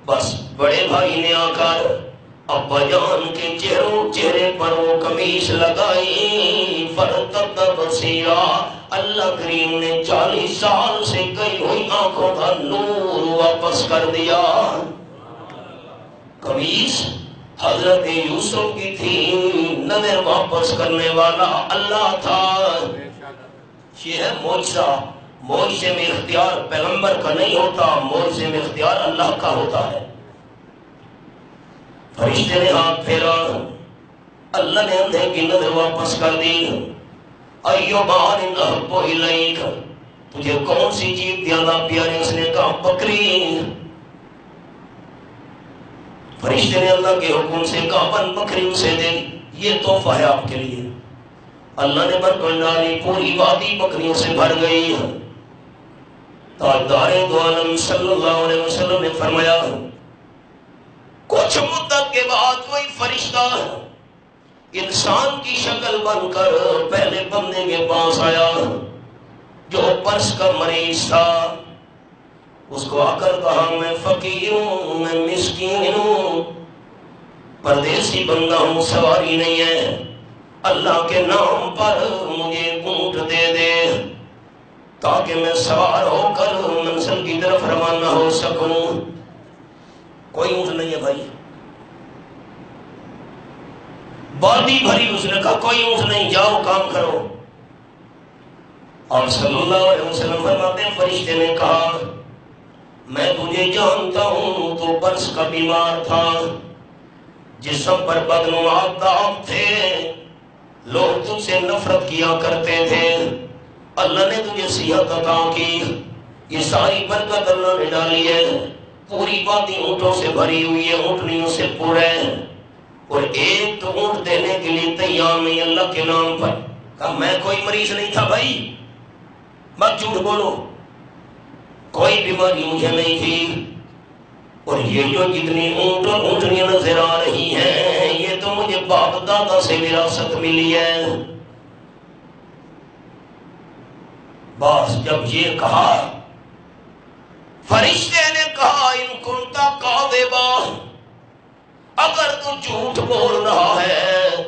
بس بڑے بھائی نے آ کر ابا جان کے چہرے پر وہ قمیص لگائی، فرتد بصیرا، اللہ کریم نے 40 سال سے گئی ہوئی آنکھوں کا نور واپس کر دیا۔ قمیص حضرت یوسف کی تھی، نظر واپس کرنے والا اللہ تھا۔ یہ ہے معجزہ، معجزے میں اختیار پیغمبر کا نہیں ہوتا، معجزے میں اختیار اللہ کا ہوتا ہے۔ فرشتے نے ہاتھ پھیرا، اللہ نے اندھے کی نظر واپس کر دی۔ ایو مال احب الیک، تجھے کون سی چیز زیادہ پیاری؟ اس نے کہا بکری۔ فرشتے نے اللہ کے حکم سے گابھن بکری اسے دے دی، یہ تحفہ ہے آپ کے لیے۔ اللہ نے برکت ڈالی، پوری وادی بکریوں سے بھر گئی۔ تاجدار دو عالم صلی اللہ علیہ وسلم نے فرمایا کچھ مدت کے بعد وہی فرشتہ انسان کی شکل بن کر پہلے بندے کے پاس آیا جو پرس کا مریض تھا۔ اس کو آ کر کہا میں فقیر ہوں، میں مسکین ہوں، پردیسی بندہ ہوں، سواری نہیں ہے، اللہ کے نام پر مجھے اونٹ دے دے تاکہ میں سوار ہو کر منزل کی طرف روانہ ہو سکوں۔ کوئی اونٹ نہیں ہے بھائی، وادی بھری، اس نے کہا کوئی اونٹ نہیں، جاؤ کام کرو۔ اور صلی اللہ علیہ وسلم فرماتے ہیں فرشتے نے کہا میں تجھے جانتا ہوں، تو برس کا بیمار تھا، جسم پر بدنما داغ تھے، لوگ تجھ سے نفرت کیا کرتے تھے، اللہ نے تجھے صحت عطا کی، یہ ساری برکت اللہ نے ڈالی ہے، پوری وادی اونٹوں سے بھری ہوئی ہے، اونٹنیوں سے پورے ہیں، اور ایک تو اونٹ دینے کے لیے تیار نہیں اللہ کے نام پر۔ کہا میں کوئی مریض نہیں تھا بھائی، مت جھوٹ بولو، کوئی بیماری مجھے نہیں تھی، اور یہ جو جتنی اونٹ اور اونٹنیاں نظر آ رہی ہیں یہ تو مجھے باپ دادا سے وراثت ملی ہے۔ بس جب یہ کہا فرشتے نے کہا ان کنتا کاذبا، اگر تو جھوٹ بول رہا ہے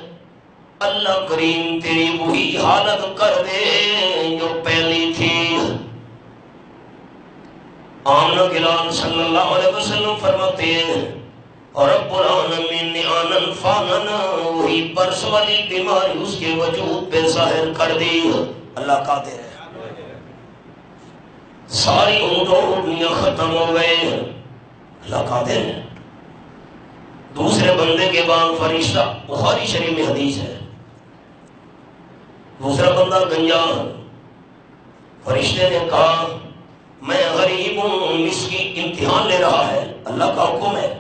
اللہ کریم تیری وہی حالت کر دے جو پہلی تھی۔ آمنہ کے لال صلی اللہ علیہ وسلم فرماتے ہیں اور رب العالمین نے آنن فانن وہی برس والی بیماری اس کے وجود پہ ظاہر کر دی۔ اللہ قادر ہے، ساری اونٹوں اونٹنیاں ختم ہو گئے، اللہ قادر ہے۔ دوسرے بندے کے بعد فرشتہ، بخاری شریف میں حدیث ہے، دوسرا بندہ گنجا، فرشتے نے کہا میں غریب ہوں، مسکین، امتحان لے رہا ہے، اللہ کا حکم ہے،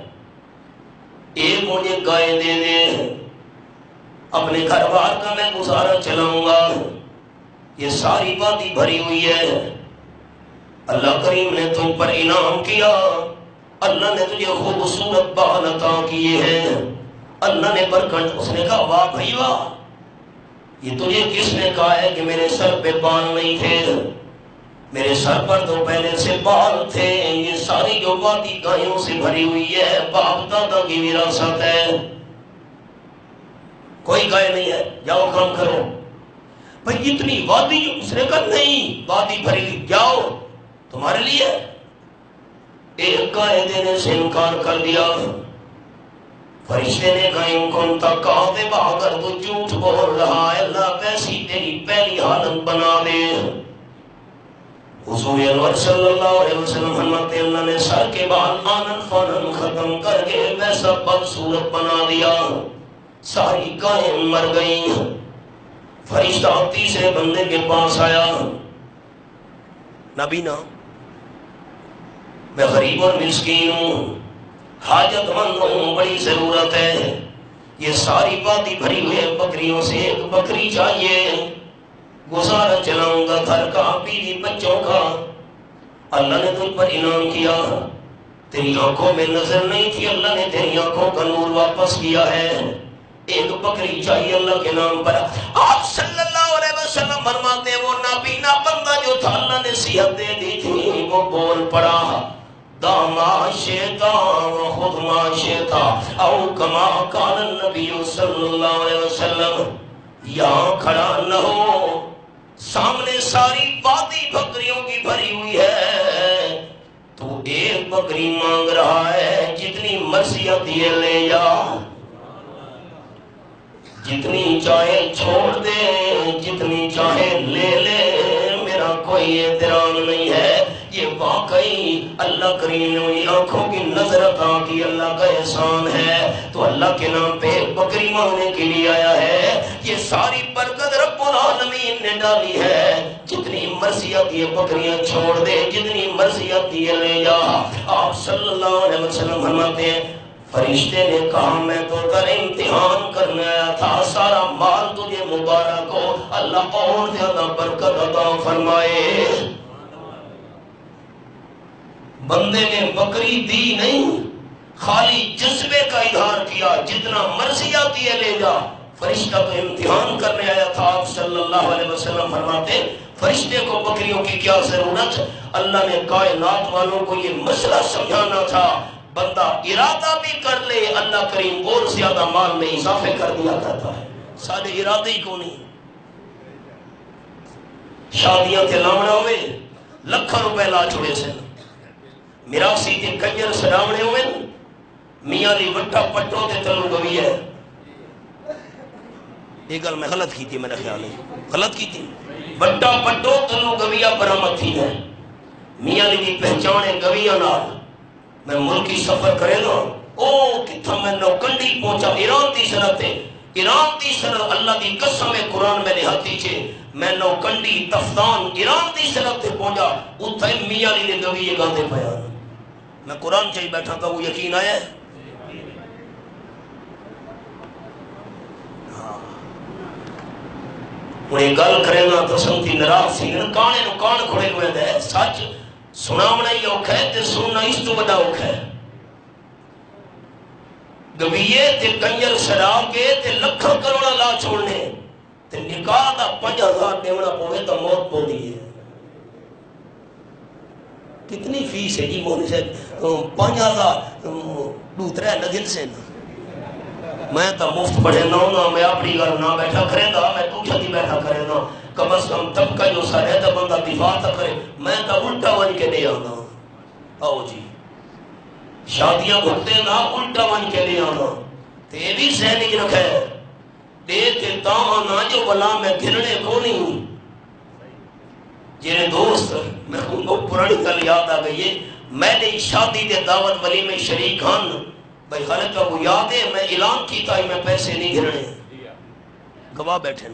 ایک مجھے گائے دے دے، اپنے گھر بار کا میں گزارا چلاؤں گا، یہ ساری وادی بھری ہوئی ہے، اللہ کریم نے تم پر انعام کیا، اللہ نے تجھے خوبصورت بال عطا کیے ہیں، اللہ نے برکت۔ اس نے کہا واہ بھائی واہ، یہ تجھے کس نے کہا ہے کہ میرے سر پہ بال نہیں تھے؟ میرے سر پر تو پہلے سے بال تھے، یہ ساری جو وادی گایوں سے بھری ہوئی ہے باپ دادا کی وراثت ہے، کوئی گائے نہیں ہے، جاؤ کام کرو۔ بھائی اتنی وادی، اس نے کہا نہیں وادی بھری ہوئی، جاؤ تمہارے لیے، ایک گائے دینے سے انکار کر دیا۔ فرشتے نے کہا ان کنت کاذبا، اگر تو جھوٹ بول رہا ہے اللہ ویسی تیری پہلی حالت بنا دے۔ حضور انور صلی اللہ علیہ وسلم فرماتے ہیں اللہ نے سر کے بال آنن فانن ختم کر کے ویسا بدصورت بنا دیا، ساری گائیں مر گئیں۔ فرشتہ تیسرے بندے کے پاس آیا، نبی نا میں غریب اور مسکین ہوں، حاجت مند ہوں، بڑی ضرورت ہے، یہ ساری وادی بھری ہوئے بکریوں سے ایک بکری چاہیے، گزارا چلاؤں گا گھر کا، بیوی بچوں کا۔ اللہ نے تجھ پر انعام کیا، تیری آنکھوں میں نظر نہیں تھی، اللہ نے تیری آنکھوں کا نور واپس کیا ہے، ایک بکری چاہیے اللہ کے نام پر۔ آپ صلی اللہ علیہ وسلم فرماتے ہیں وہ نابینا بندہ جو تھا اللہ نے صحت دے دی تھی وہ بول پڑا داما شیطا و خود ما شیطا او کما قال النبی صلی اللہ علیہ وسلم۔ یہاں کھڑا نہ ہو، سامنے ساری وادی بکریوں کی بھری ہوئی ہے، تو ایک بکری مانگ رہا ہے، جتنی مرضی دیے لے جا، جتنی چاہے چھوڑ دے، جتنی چاہے لے لے، میرا کوئی احترام نہیں ہے۔ یہ واقعی اللہ کریم نے ان آنکھوں کی نظر عطا کی، اللہ کا احسان ہے، تو اللہ کے نام پہ بکری مانگنے کے لیے آیا ہے۔ یہ ساری برکت رب العالمین نے ڈالی ہے، جتنی مرضی آتی ہے بکریاں چھوڑ دے، جتنی مرضی آتی ہے لے جا۔ آپ صلی اللہ علیہ وسلم فرماتے ہیں فرشتے نے کہا میں تو تیرا امتحان کرنے آیا تھا، سارا مال تجھے مبارک ہو، اللہ اور زیادہ برکت عطا فرمائے۔ بندے نے بکری دی نہیں، خالی جذبے کا اظہار کیا، جتنا مرضی آتی ہے لے جا۔ فرشتہ تو امتحان کرنے آیا تھا۔ آپ صلی اللہ علیہ وسلم فرماتے فرشتے کو بکریوں کی کیا ضرورت، اللہ نے کائنات والوں کو یہ مسئلہ سمجھانا تھا، بندہ ارادہ بھی کر لے اللہ کریم اور زیادہ مال میں اضافے کر دیا کرتا ہے، سارے ارادے ہی کو نہیں۔ شادیاں تے لاونا ہوئے لکھاں روپے لا چھوڑے سے، میراسی تے کنجر سڑاونے ہوئے، میاں دی وٹا پٹو تے تلو گوی ہے۔ یہ گل میں غلط کی تھی، میرا خیال ہے غلط کی تھی، وٹا پٹو تلو گویا برآمد تھی ہے، میاں دی پہچانے گویاں نال۔ میں ملکی سفر کرے نا، او کتھا میں نوکنڈی پہنچا، ایران دی سرحد تے، ایران دی سرحد، اللہ دی قسم قرآن میں نہاتی چھے، میں نوکنڈی تفتان ایران کی سرحد سے پہنچا، اتھے میاں علی نے گوی یہ گاندے پیا، میں قرآن چاہی بیٹھا تھا، وہ یقین آیا ہے؟ انہیں گل کرے گا تو سنتی نراف سی کانے نو کان کھڑے ہوئے دے، سچ سناونا ہی اوکھا ہے تے سننا اس تو بڑا اوکھا ہے۔ گویے تے کنجر سڑا کے تے لکھاں کروڑا لا چھوڑنے تے نکاح دا 5000 دیونا پوے تو موت پو دی ہے۔ کتنی فیس ہے جی مولوی صاحب؟ 5000 دوترے لگن سے نا، میں تو مفت پڑھے نہ میں اپنی گھر نہ بیٹھا کرے دا، میں تو چھتی بیٹھا کرے نا، کم از کم طبقہ جو سا ہے تو بندہ دفاع تک کرے، میں تو الٹا ون کے دے آنا۔ آؤ جی شادیاں بھگتے نا الٹا ون کے دے آنا، تے بھی سہنی رکھے دے کے تاں جو بلا میں گھرنے کو نہیں۔ جیرے دوست میں کو پرانی گل یاد آ گئی ہے، میں نے شادی دے دعوت ولی میں شریک ہن بھائی خالق کا وہ یاد ہے، میں اعلان کیتا ہی میں پیسے نہیں گھرنے، گواہ بیٹھے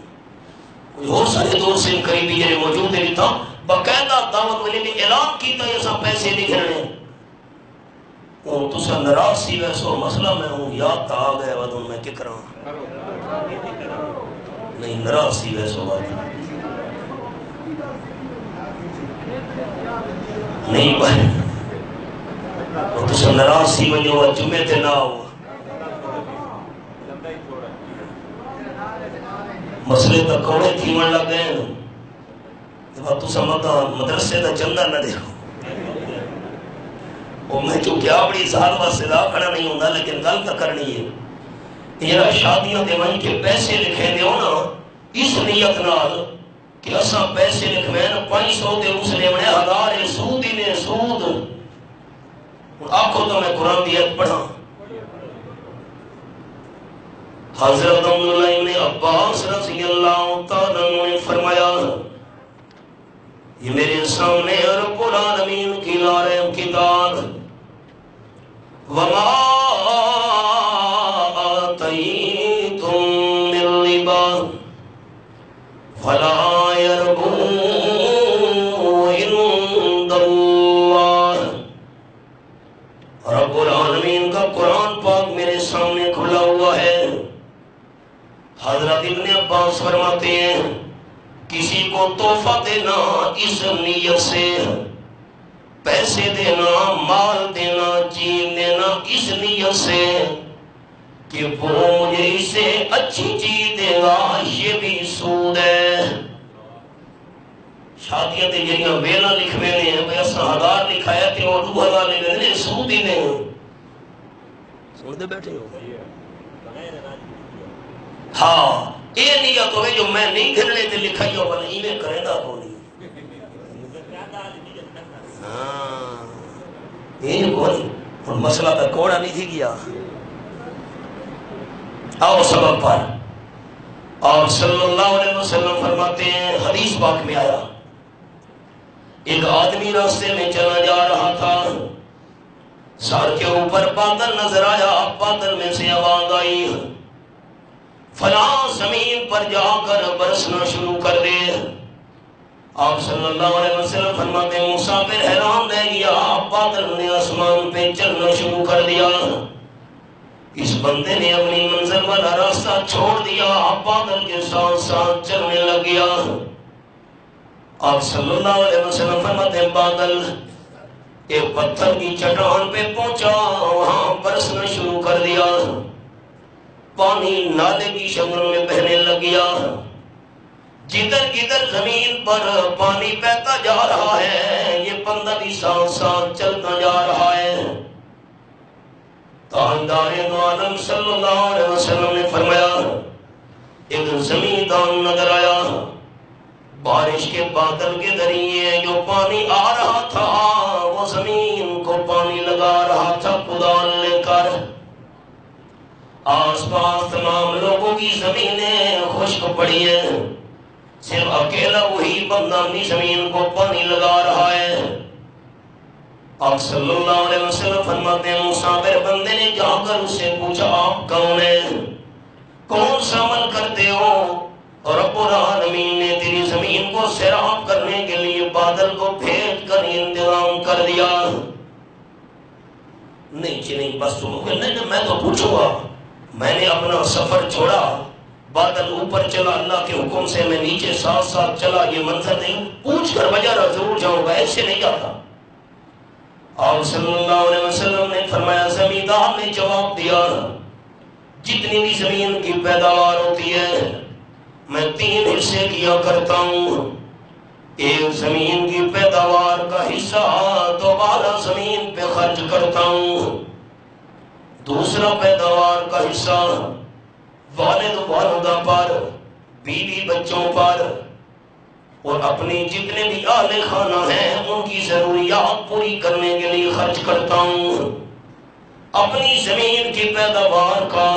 کوئی اور سارے دوست سے قریبی جیرے موجود ہے تھا، باقاعدہ دعوت ولی میں اعلان کیتا ہی ایسا پیسے نہیں گھرنے۔ تو سا نراض سی ویسو مسئلہ میں ہوں یاد تا آ گئے ودن میں کیا کراں نہیں نراض سی ویسو بات نہیں بھائی، تو سا نراض سی وجہ جمعے تے نہ ہو مسئلے تا کوڑے تھیمن لگ گئے تو تو سا مدرسے دا چندہ نہ دیکھو، اور میں چونکہ اپنی ذات واسطے دا کھڑا نہیں ہوتا لیکن گل تو کرنی ہے۔ یہ شادیاں دے وہیں کے پیسے لکھے دے ہونا اس نیت نال کہ اساں پیسے لکھوین 500 دے اس نے بنے 1000 سود ہی نے سود۔ آنکھوں تو میں قرآن دی آیت پڑھا، حضرت عبداللہ ابن عباس رضی اللہ تعالیٰ نے فرمایا یہ میرے سامنے رب العالمین کی لارے کتاب وَمَا آتَيْتُم مِّن رِّبًا فَلَا يَرْبُو عِندَ اللَّهِ۔ رب العالمین کا قرآن پاک میرے سامنے کھلا ہوا ہے۔ حضرت ابن عباس فرماتے ہیں کسی کو تحفہ دینا اس نیت سے، پیسے دینا، مال دینا، چیز دینا اس نیت سے کہ وہ مجھے اسے اچھی چیز دے گا، یہ بھی سود ہے۔ شادیاں تے جڑیاں ویلا لکھوے نے بھئی اساں 1000 لکھایا تے وہ 2000 لکھے نے سود ہی نے۔ سن دے بیٹھے ہو ہاں یہ نیت ہوئے جو میں نہیں گھرنے تے لکھائی ہو بلے ایمیں کرے دا کو نہیں، ہاں یہ جو کوئی اور مسئلہ پہ کوڑا نہیں تھی گیا۔ آؤ سبب پر اور صلی اللہ علیہ وسلم فرماتے ہیں حدیث پاک میں آیا ایک آدمی راستے میں چلا جا رہا تھا، سر کے اوپر بادل نظر آیا، بادل میں سے آواز آئی فلاں زمین پر جا کر برسنا شروع کر دے۔ آپ صلی اللہ علیہ وسلم فرماتے ہیں مسافر حیران رہ گیا، بادل نے آسمان پہ چلنا شروع کر دیا، اس بندے نے اپنی منزل والا راستہ چھوڑ دیا، بادل کے ساتھ ساتھ چلنے لگ گیا۔ آپ صلی اللہ علیہ وسلم فرماتے ہیں بادل ایک پتھر کی چٹان پہ پہنچا، وہاں برسنا شروع کر دیا، پانی نالے کی شکل میں بہنے لگ گیا، جدھر جدھر زمین پر پانی بہتا جا رہا ہے یہ بندہ بھی ساتھ ساتھ چلتا جا رہا ہے۔ تاجدار دو عالم صلی اللہ علیہ وسلم نے فرمایا ایک زمیندار نظر آیا، بارش کے بادل کے ذریعے جو پانی آ رہا تھا وہ زمین کو پانی لگا رہا تھا کدال لے کر، آس پاس تمام لوگوں کی زمینیں خشک پڑی ہیں، صرف اکیلا وہی بندہ اپنی زمین کو پانی لگا رہا ہے۔ آپ صلی اللہ علیہ وسلم فرماتے ہیں مسافر بندے نے جا کر اس سے پوچھا آپ کون ہیں، کون سا عمل کرتے ہو؟ اور رب العالمین نے تیری زمین زمین کو سیراب کرنے کے لیے بادل کو بھیج کر انتظام کر دیا. نہیں بس تم نہیں، میں تو پوچھوں گا. میں نے اپنا سفر چھوڑا، بادل اوپر چلا، اللہ کے حکم سے میں نیچے ساتھ ساتھ چلا. یہ منظر نہیں پوچھ کر بجا رہا ضرور جاؤں گا، ایسے نہیں جاتا. آپ صلی اللہ علیہ وسلم نے فرمایا، زمیندار نے جواب دیا، جتنی بھی زمین کی پیداوار ہوتی ہے میں 3 حصے کیا کرتا ہوں. ایک زمین کی پیداوار کا حصہ دوبارہ زمین پہ خرچ کرتا ہوں، دوسرا پیداوار کا حصہ والد والدہ پر، بیوی بچوں پر، اور اپنی جتنے بھی اہل خانہ ہیں ان کی ضروریات پوری کرنے کے لیے خرچ کرتا ہوں. اپنی زمین کی پیداوار کا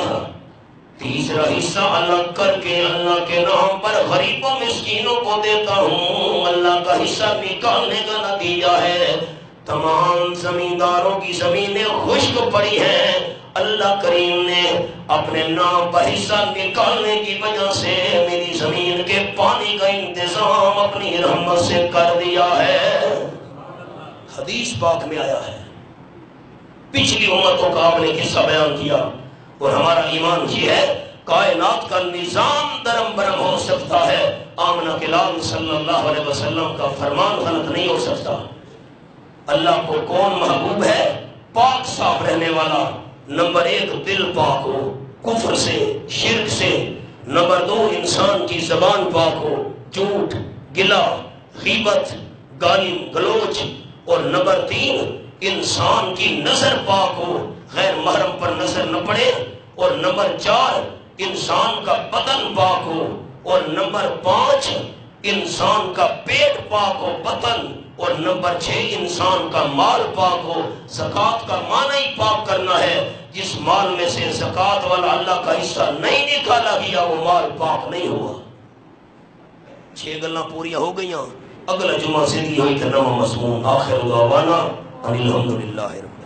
تیسرا حصہ الگ کر کے اللہ کے نام پر غریبوں مسکینوں کو دیتا ہوں. اللہ کا حصہ نکالنے کا نتیجہ ہے تمام زمینداروں کی زمینیں خشک پڑی ہیں. اللہ کریم نے اپنے نام پر حصہ نکالنے کی وجہ سے میری زمین کے پانی کا انتظام اپنی رحمت سے کر دیا ہے. حدیث پاک میں آیا ہے. پچھلی امتوں کا آپ نے قصہ بیان کیا، اور ہمارا ایمان یہ ہے کائنات کا نظام درم برم ہو سکتا ہے، آمنہ کے لال صلی اللہ علیہ وسلم کا فرمان غلط نہیں ہو سکتا. اللہ کو کون محبوب ہے؟ پاک صاف رہنے والا. نمبر 1 دل پاک ہو کفر سے، شرک سے. نمبر 2 انسان کی زبان پاک ہو، جھوٹ، گلا، غیبت، گالی گلوچ. اور نمبر 3 انسان کی نظر پاک ہو، غیر محرم پر نظر نہ پڑے. اور نمبر 4 انسان کا بدن پاک ہو. اور نمبر 5 انسان کا پیٹ پاک ہو، بدن. اور نمبر 6 انسان کا مال پاک ہو. زکوٰۃ کا معنی ہی پاک کرنا ہے. جس مال میں سے زکوٰۃ والا اللہ کا حصہ نہیں نکالا گیا وہ مال پاک نہیں ہوا. 6 گلاں پوریاں ہو گئیاں. اگلا جمعہ زندگی ہوئی تو نو مضمون. آخر دعوانا الحمدللہ رب